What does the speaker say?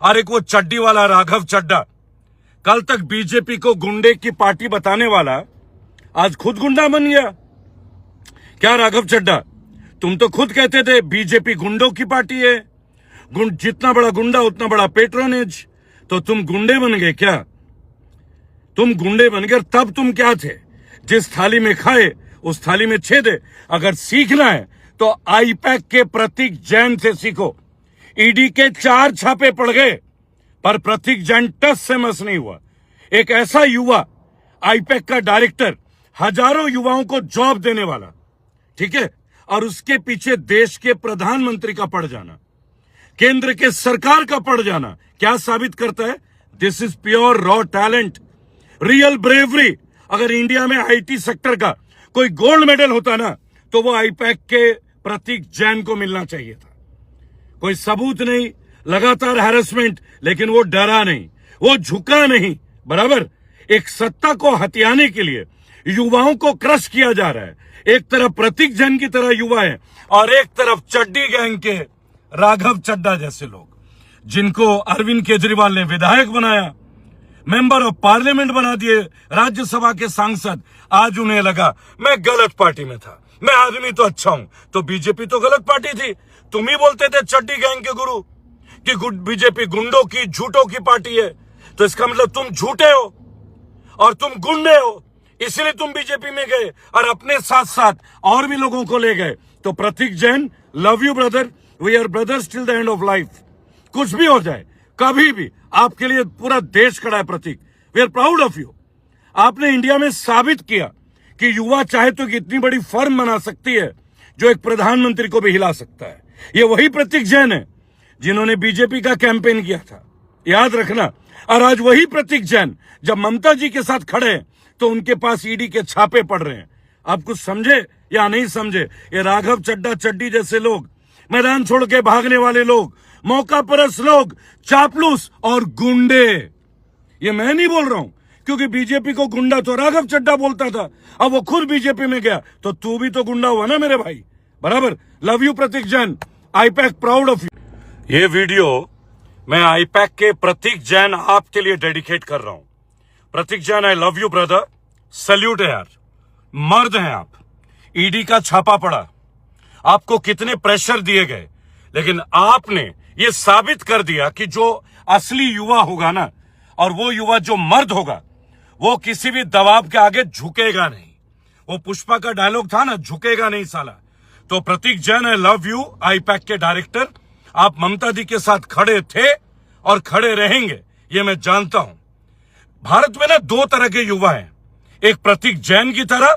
और एक वो चड्डी वाला राघव चड्डा, कल तक बीजेपी को गुंडे की पार्टी बताने वाला आज खुद गुंडा बन गया। क्या राघव चड्डा, तुम तो खुद कहते थे बीजेपी गुंडों की पार्टी है, जितना बड़ा गुंडा उतना बड़ा पेट्रोनेज, तो तुम गुंडे बन गए क्या? तुम गुंडे बन गए। तब तुम क्या थे? जिस थाली में खाए उस थाली में छेदे। अगर सीखना है तो आईपैक के प्रतीक जैन से सीखो। ईडी के 4 छापे पड़ गए पर प्रतीक जैन टस से मस नहीं हुआ। एक ऐसा युवा आईपैक का डायरेक्टर, हजारों युवाओं को जॉब देने वाला, ठीक है, और उसके पीछे देश के प्रधानमंत्री का पड़ जाना, केंद्र के सरकार का पड़ जाना क्या साबित करता है? This is pure raw talent, real bravery. अगर इंडिया में आईटी सेक्टर का कोई गोल्ड मेडल होता ना तो वो आईपैक के प्रतीक जैन को मिलना चाहिए था। कोई सबूत नहीं, लगातार हैरेसमेंट, लेकिन वो डरा नहीं, वो झुका नहीं। बराबर एक सत्ता को हथियाने के लिए युवाओं को क्रश किया जा रहा है। एक तरफ प्रतीक जैन की तरह युवा है और एक तरफ चड्डी गैंग के राघव चड्डा जैसे लोग, जिनको अरविंद केजरीवाल ने विधायक बनाया, मेंबर ऑफ पार्लियामेंट बना दिए, राज्यसभा के सांसद। आज उन्हें लगा मैं गलत पार्टी में था, मैं आदमी तो अच्छा हूं, तो बीजेपी तो गलत पार्टी थी। तुम ही बोलते थे चड्डी गैंग के गुरु कि बीजेपी गुंडों की, झूठों की पार्टी है। तो इसका मतलब तुम झूठे हो और तुम गुंडे हो, इसलिए तुम बीजेपी में गए और अपने साथ साथ और भी लोगों को ले गए। तो Pratik Jain, love you brother, we are brothers till the end of life. कुछ भी हो जाए, कभी भी आपके लिए पूरा देश खड़ा है Pratik. We are proud of you. आपने इंडिया में साबित किया कि युवा चाहे तो इतनी बड़ी फर्म बना सकती है जो एक प्रधानमंत्री को भी हिला सकता है। ये वही प्रतीक जैन है जिन्होंने बीजेपी का कैंपेन किया था, याद रखना। और आज वही प्रतीक जैन जब ममता जी के साथ खड़े हैं तो उनके पास ईडी के छापे पड़ रहे हैं। आप कुछ समझे या नहीं समझे? ये राघव चड्डा, चड्डी जैसे लोग, मैदान छोड़ के भागने वाले लोग, मौका परस्त लोग, चापलूस और गुंडे। ये मैं नहीं बोल रहा हूं, क्योंकि बीजेपी को गुंडा तो राघव चड्डा बोलता था, अब वो खुद बीजेपी में गया तो तू भी तो गुंडा हुआ ना मेरे भाई। बराबर। Love you Pratik Jain, IPAC proud of you. ये वीडियो मैं आईपैक के प्रतीक जैन आपके लिए डेडिकेट कर रहा हूं। Pratik Jain, I love you brother, salute है यार, मर्द हैं आप। ईडी का छापा पड़ा, आपको कितने प्रेशर दिए गए, लेकिन आपने ये साबित कर दिया कि जो असली युवा होगा ना, और वो युवा जो मर्द होगा, वो किसी भी दबाव के आगे झुकेगा नहीं। वो पुष्पा का डायलॉग था ना, झुकेगा नहीं साला। तो Pratik Jain, I love you, IPAC के डायरेक्टर, आप ममता दी के साथ खड़े थे और खड़े रहेंगे, ये मैं जानता हूं। भारत में ना 2 तरह के युवा हैं, एक प्रतीक जैन की तरह